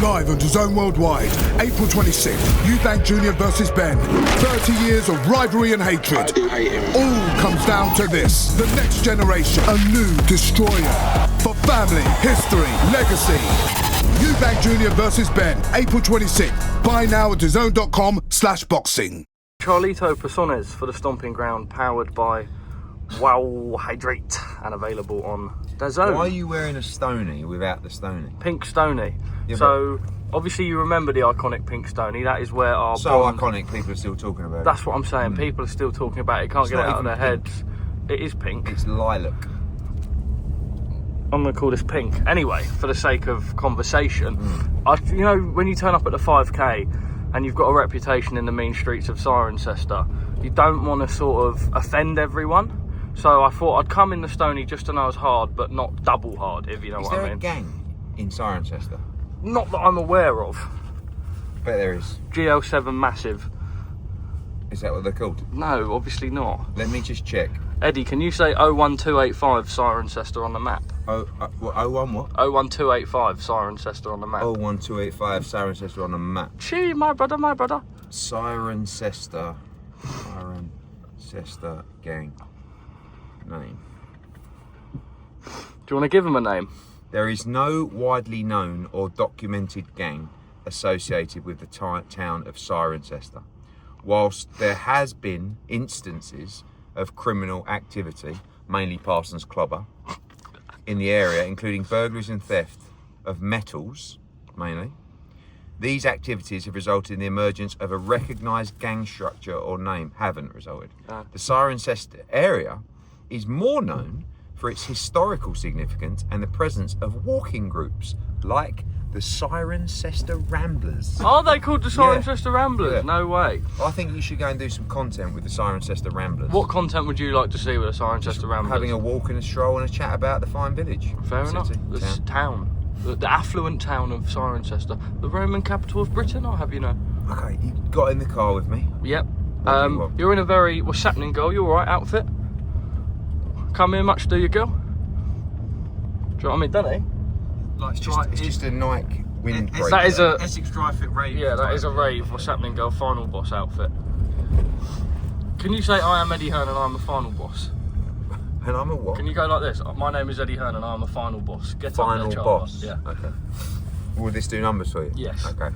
Live on DAZN Worldwide, April 26th, Eubank Jr versus Benn. 30 years of rivalry and hatred. I do hate him. All comes down to this. The next generation, a new destroyer. For family, history, legacy. Eubank Jr versus Benn, April 26th. Buy now at DAZN.com/boxing. Charlie Parsons for the Stomping Ground, powered by Wow Hydrate and available on DAZN. Why are you wearing a Stony without the Stony? Pink Stony. Yeah, so obviously you remember the iconic Pink Stony. That is where our bond... iconic, people are still talking about it. That's what I'm saying. People are still talking about it. Can't get it out of their heads. It is pink. It's lilac. I'm going to call this pink. Anyway, for the sake of conversation, you know, when you turn up at the 5K and you've got a reputation in the mean streets of Sirencester, you don't want to sort of offend everyone. So I thought I'd come in the Stony just to know it's hard, but not double hard, if you know what I mean. Is there a gang in Sirencester? Not that I'm aware of. Bet there is. GL7 Massive. Is that what they're called? No, obviously not. Let me just check. Eddie, can you say 01285 Sirencester on the map? What? 01 what? 01285 Sirencester on the map. 01285 Sirencester on the map. Gee, my brother, my brother. Sirencester gang. Name. Do you want to give him a name? There is no widely known or documented gang associated with the town of Sirencester. Whilst there has been instances of criminal activity, mainly Parsons Clobber, in the area, including burglaries and theft of metals, mainly, these activities have resulted in the emergence of a recognised gang structure or name. Haven't resulted. The Sirencester area is more known for its historical significance and the presence of walking groups like the Sirencester Ramblers. Are they called the Sirencester Ramblers? Yeah. No way. I think you should go and do some content with the Cirencester Ramblers. What content would you like to see with the Sirencester Ramblers? Having a walk and a stroll and a chat about the fine village. Fair enough. This town. The affluent town of Sirencester. The Roman capital of Britain, I'll have you know. Okay, you got in the car with me. Yep. What do you want? You're in a very, what's happening, girl? You alright outfit? Come here much, do you, girl? Do you know what I mean, doesn't he? Like, It's just a Nike windbreaker. That is a Essex Dry Fit rave. Yeah, that is a rave. What's happening, girl? Final boss outfit. Can you say I am Eddie Hearn and I'm a final boss? And I'm a what? Can you go like this? My name is Eddie Hearn and I'm a final boss. Get Final up there, boss? Yeah. Okay. Will this do numbers for you? Yes. Okay.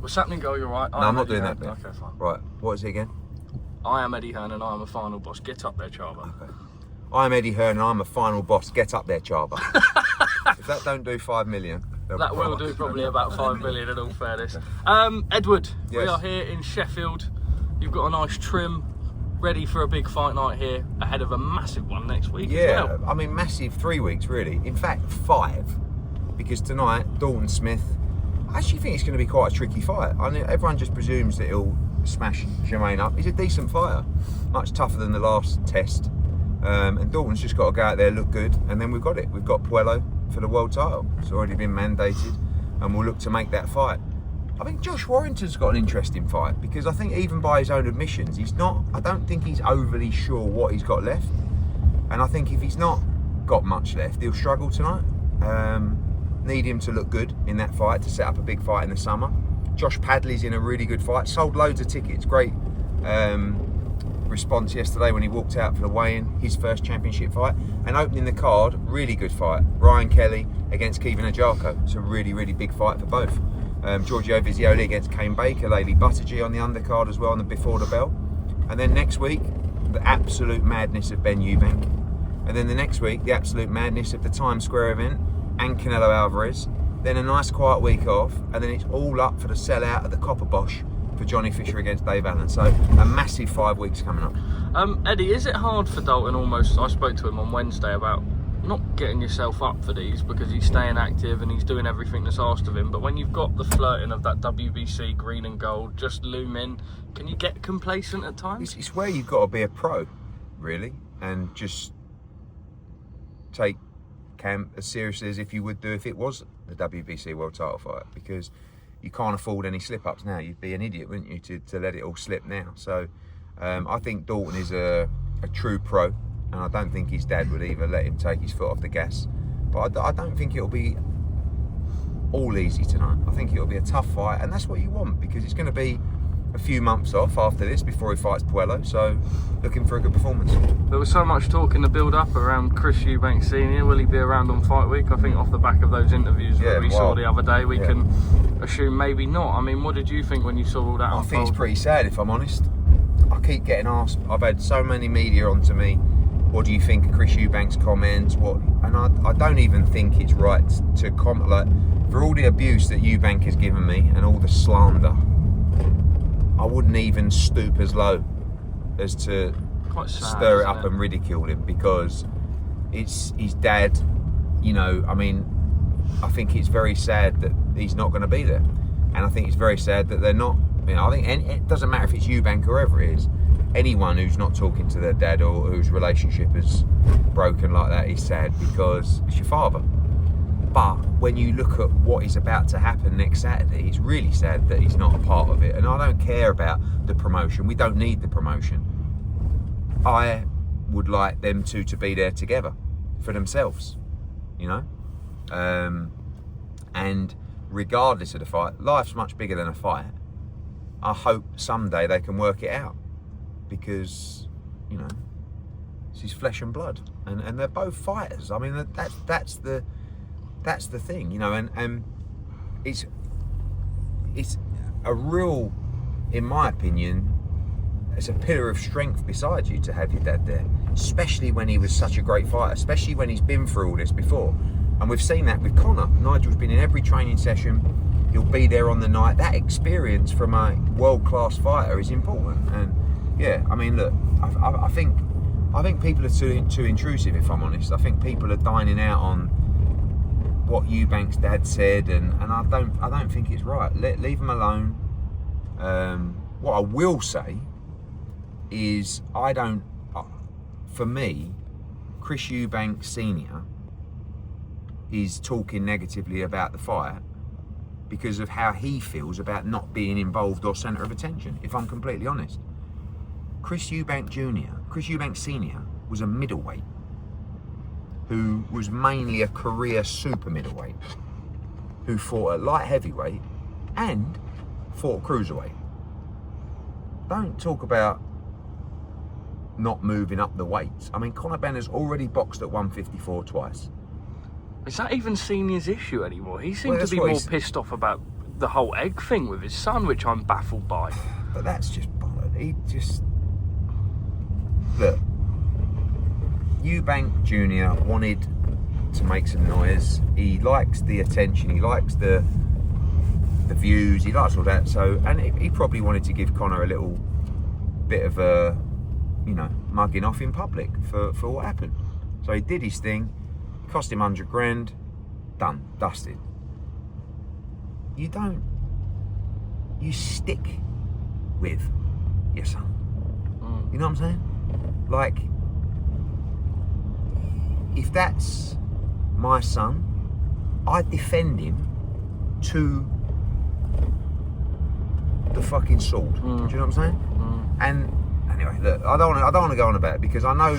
What's happening, girl? You're right. No, I'm not doing that bit. Okay, fine. Right, what is it again? I am Eddie Hearn and I am a final boss. Get up there, Charlie. Okay. I'm Eddie Hearn and I'm a final boss. Get up there, Charber. If that don't do 5 million... That will do probably about 5 million in all fairness. Edward, Yes. We are here in Sheffield. You've got a nice trim, ready for a big fight night here, ahead of a massive one next week as well. I mean, massive 3 weeks, really. In fact, 5. Because tonight, Dalton Smith, I actually think it's going to be quite a tricky fight. I mean, everyone just presumes that he'll smash Jermaine up. He's a decent fighter, much tougher than the last test. And Dalton's just got to go out there, look good, and then we've got it. We've got Puello for the world title. It's already been mandated, and we'll look to make that fight. I think Josh Warrington's got an interesting fight, because I think even by his own admissions, I don't think he's overly sure what he's got left. And I think if he's not got much left, he'll struggle tonight. Need him to look good in that fight to set up a big fight in the summer. Josh Padley's in a really good fight, sold loads of tickets, great response yesterday when he walked out for the weigh-in, his first championship fight. And opening the card, really good fight, Ryan Kelly against Kevin Ajako. It's a really, really big fight for both. Giorgio Vizioli against Kane Baker, Laylee Buttigieg on the undercard as well, on the before the bell. And then next week, the absolute madness of Ben Eubank. And then the next week, the absolute madness of the Times Square event and Canelo Alvarez. Then a nice quiet week off, and then it's all up for the sellout at the Copper Bosch for Johnny Fisher against Dave Allen. So a massive 5 weeks coming up. Eddie, is it hard for Dalton almost? I spoke to him on Wednesday about not getting yourself up for these because he's staying active and he's doing everything that's asked of him. But when you've got the flirting of that WBC green and gold just looming, can you get complacent at times? It's where you've got to be a pro, really, and just take camp as seriously as if you would do if it was the WBC world title fight, because you can't afford any slip-ups now. You'd be an idiot, wouldn't you, to let it all slip now. So I think Dalton is a true pro, and I don't think his dad would either let him take his foot off the gas. But I don't think it'll be all easy tonight. I think it'll be a tough fight, and that's what you want, because it's going to be a few months off after this before he fights Puello, so looking for a good performance. There was so much talk in the build-up around Chris Eubank Sr. Will he be around on fight week? I think off the back of those interviews that we saw the other day, we can assume maybe not. I mean, what did you think when you saw all that unfold? I think it's pretty sad, if I'm honest. I keep getting asked, I've had so many media onto me, what do you think of Chris Eubanks' comments? And I don't even think it's right to comment, like, for all the abuse that Eubank has given me and all the slander, I wouldn't even stoop as low as to stir it up and ridicule him, because it's his dad. You know, I mean, I think it's very sad that he's not going to be there, and I think it's very sad that they're not. You know, I think it doesn't matter if it's Eubank or whoever it is. Anyone who's not talking to their dad or whose relationship is broken like that is sad, because it's your father. But when you look at what is about to happen next Saturday, it's really sad that he's not a part of it. And I don't care about the promotion. We don't need the promotion. I would like them two to be there together for themselves, you know? And regardless of the fight, life's much bigger than a fight. I hope someday they can work it out, because, you know, it's his flesh and blood. And they're both fighters. I mean, that's the thing, you know, and it's a real, in my opinion, it's a pillar of strength beside you to have your dad there, especially when he was such a great fighter, especially when he's been through all this before. And we've seen that with Conor. Nigel's been in every training session. He'll be there on the night. That experience from a world-class fighter is important. And yeah, I mean, look, I think people are too intrusive, if I'm honest. I think people are dining out on what Eubank's dad said, and I don't think it's right. Leave him alone. What I will say is, for me, Chris Eubank Sr. is talking negatively about the fight because of how he feels about not being involved or centre of attention, if I'm completely honest. Chris Eubank Sr. was a middleweight who was mainly a career super middleweight, who fought at light heavyweight and fought cruiserweight. Don't talk about not moving up the weights. I mean, Conor Benn has already boxed at 154 twice. Is that even Senior's issue anymore? He seemed to be more pissed off about the whole egg thing with his son, which I'm baffled by. But that's just bollocks. He just... Look, Eubank Jr. wanted to make some noise. He likes the attention. He likes the views. He likes all that. So, and he probably wanted to give Conor a little bit of a, you know, mugging off in public for what happened. So he did his thing. Cost him 100 grand. Done. Dusted. You stick with your son. You know what I'm saying? Like, if that's my son, I defend him to the fucking sword. Do you know what I'm saying? And anyway, look, I don't want to go on about it, because I know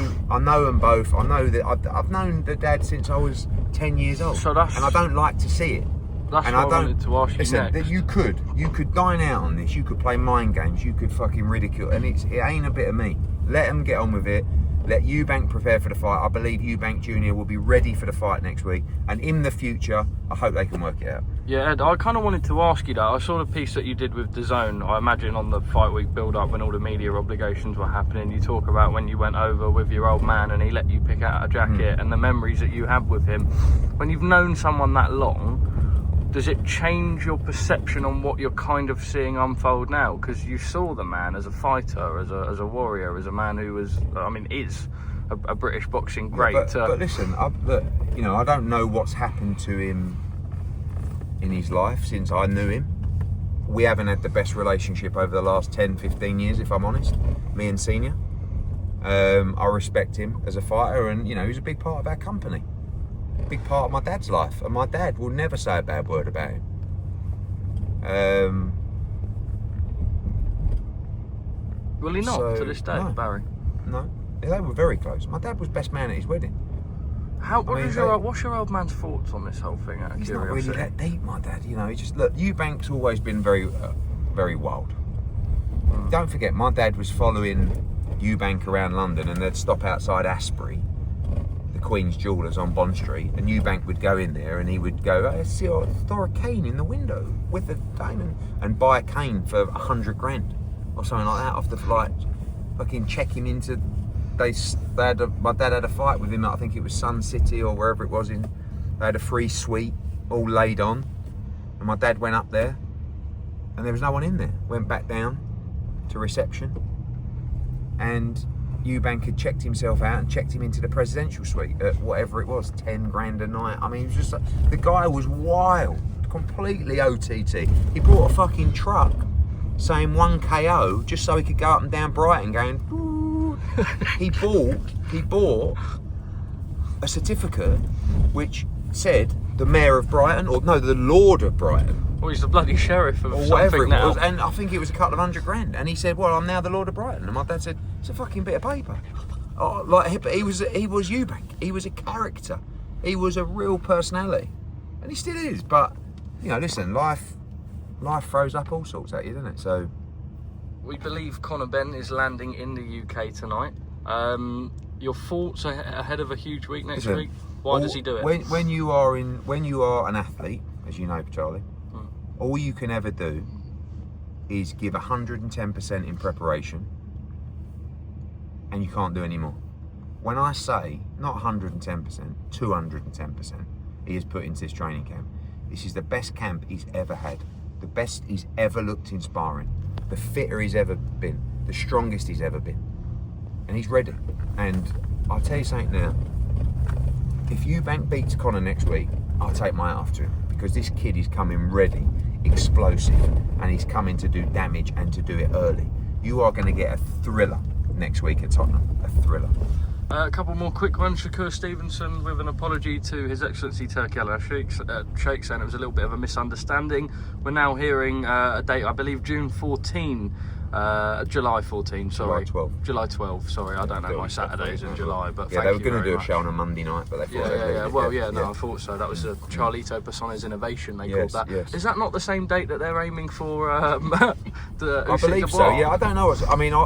them both. I know that I've known the dad since I was 10 years old, and I don't like to see it. That's what I wanted to ask you next. That you could dine out on this. You could play mind games. You could fucking ridicule, and it ain't a bit of me. Let them get on with it. Let Eubank prepare for the fight. I believe Eubank Jr. will be ready for the fight next week, and in the future, I hope they can work it out. Yeah, Ed, I kind of wanted to ask you that. I saw the piece that you did with DAZN, I imagine on the fight week build-up when all the media obligations were happening. You talk about when you went over with your old man and he let you pick out a jacket and the memories that you have with him. When you've known someone that long, does it change your perception on what you're kind of seeing unfold now? Because you saw the man as a fighter, as a warrior, as a man who was, I mean, is a British boxing great. But listen, you know, I don't know what's happened to him in his life since I knew him. We haven't had the best relationship over the last 10, 15 years, if I'm honest, me and Senior. I respect him as a fighter, and, you know, he's a big part of our company. Big part of my dad's life, and my dad will never say a bad word about him. Will he not to this day, no, Barry? No, they were very close. My dad was best man at his wedding. What's your old man's thoughts on this whole thing? Out of He's not curiosity? really that deep, my dad. You know, he just look. Eubank's always been very, very wild. Don't forget, my dad was following Eubank around London, and they'd stop outside Asprey, the Queen's Jewellers on Bond Street, and Eubank would go in there, and he would go, "I see, I saw a cane in the window with a diamond," and buy a cane for 100 grand or something like that off the flight. Fucking check him into. My dad had a fight with him. I think it was Sun City or wherever it was. They had a free suite all laid on, and my dad went up there, and there was no one in there. Went back down to reception, and Eubank had checked himself out and checked him into the presidential suite at whatever it was, 10 grand a night. I mean, it was just the guy was wild, completely OTT. He brought a fucking truck saying 1 KO just so he could go up and down Brighton going. He bought a certificate which said the Mayor of Brighton, or no, the Lord of Brighton. Well, he's the bloody sheriff of or whatever something it now. was, and I think it was a couple of 100 grand. And he said, "Well, I'm now the Lord of Brighton." And my dad said, "It's a fucking bit of paper." Oh, he was Eubank. He was a character. He was a real personality, and he still is. But you know, listen, life throws up all sorts at you, doesn't it? So. We believe Conor Benn is landing in the UK tonight. Your thoughts ahead of a huge week next week? Why does he do it? When you are an athlete, as you know, Charlie, all you can ever do is give 110% in preparation, and you can't do any more. When I say not 110%, 210%, he has put into this training camp. This is the best camp he's ever had, the best he's ever looked in sparring. The fitter he's ever been, the strongest he's ever been, and he's ready. And I'll tell you something now, if Eubank beats Conor next week, I'll take my hat off to him, because this kid is coming ready, explosive, and he's coming to do damage and to do it early. You are going to get a thriller next week at Tottenham, a thriller. A couple more quick ones. Shakur Stevenson with an apology to His Excellency Turki Al-Sheikh, saying it was a little bit of a misunderstanding. We're now hearing a date, I believe July 14, sorry. July 12, sorry, I don't know my Saturdays in July, but yeah, thank they were you going to very do much. a show on a Monday night, but they thought I thought so. That was a Charlito Persona's Innovation, they called that. Yes. Is that not the same date that they're aiming for? I believe so, yeah, I don't know.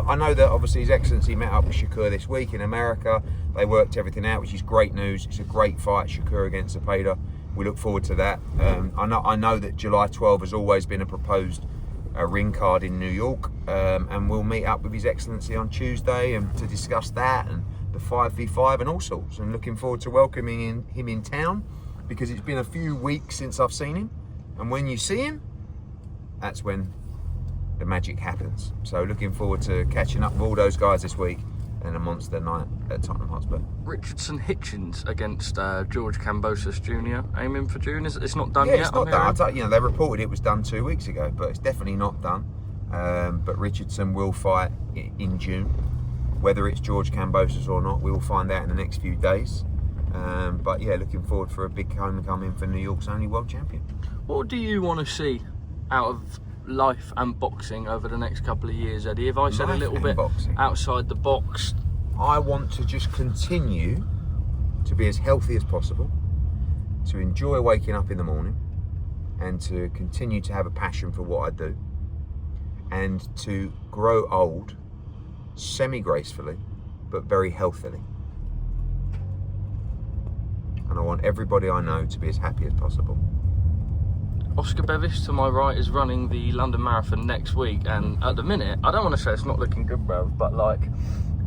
I know that obviously His Excellency met up with Shakur this week in America. They worked everything out, which is great news. It's a great fight, Shakur against Zepeda. We look forward to that. I know that July 12 has always been a proposed ring card in New York, and we'll meet up with His Excellency on Tuesday and to discuss that and the 5v5 and all sorts. And looking forward to welcoming him in town, because it's been a few weeks since I've seen him, and when you see him, that's when the magic happens. So looking forward to catching up with all those guys this week and a monster night at Tottenham Hotspur. Richardson Hitchens against George Cambosus Jr. aiming for June. It's not done yet. Yeah, it's not done. They reported it was done 2 weeks ago, but it's definitely not done. But Richardson will fight in June. Whether it's George Cambosus or not, we will find out in the next few days. But yeah, looking forward for a big homecoming for New York's only world champion. What do you want to see out of life and boxing over the next couple of years, Eddie? If I said a little bit outside the box, I want to just continue to be as healthy as possible, to enjoy waking up in the morning, and to continue to have a passion for what I do, and to grow old semi-gracefully but very healthily. And I want everybody I know to be as happy as possible. Oscar Bevis to my right is running the London Marathon next week, and at the minute, I don't want to say it's not looking good, bruv, but like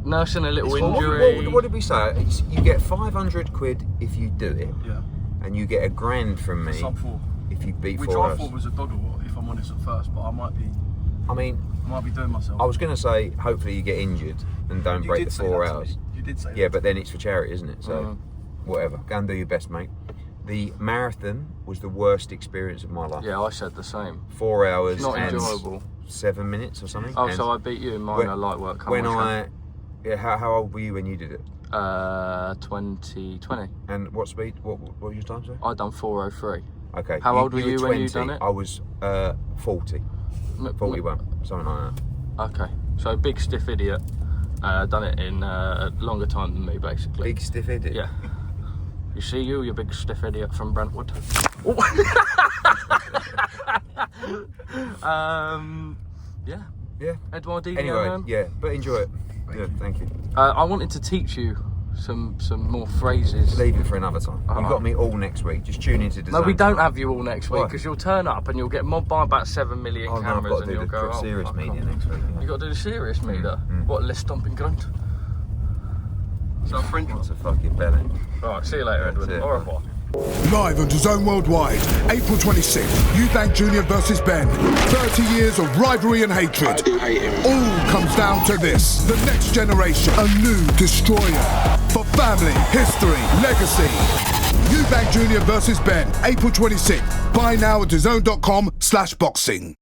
nursing a little injury. What did we say? You get 500 quid if you do it, and you get $1,000 from me Sub-4. if you beat 4 Which hours. I thought was a dogger, if I'm honest at first, but I might be doing myself. I was going to say, hopefully you get injured and don't break the 4 hours. You did say that. Yeah, but then it's for charity, isn't it? So, whatever. Go and do your best, mate. The marathon was the worst experience of my life. Yeah, I said the same. 4 hours Not and enjoyable. 7 minutes or something. Oh, and so I beat you in minor light work. How old were you when you did it? 2020. And what speed? What was your time, sir? I done 4:03. Okay. How old were you when 20, you done it? I was 40. 41, something like that. Okay, so big stiff idiot. Done it in a longer time than me, basically. Big stiff idiot? Yeah. You see you big stiff idiot from Brentwood. Yeah. Yeah. Edward D. Anyway, yeah, but enjoy it. Yeah, thank you. I wanted to teach you some more phrases. Leave it for another time. You've got me all next week. Just tune into DAZN. No, we don't have you all next week because you'll turn up and you'll get mobbed by about 7 million cameras, I've got to and do you'll go, the serious media next week. You got to do the serious media. What? Les Stomping Ground. So French. What's a fucking Benn? Right, see you later, Edward. Au revoir. Live on DAZN Worldwide, April 26th, Eubank Sr versus Benn. 30 years of rivalry and hatred. I do hate him. All comes down to this. The next generation, a new destroyer. For family, history, legacy. Eubank Jr versus Benn, April 26th. Buy now at DAZN.com/boxing.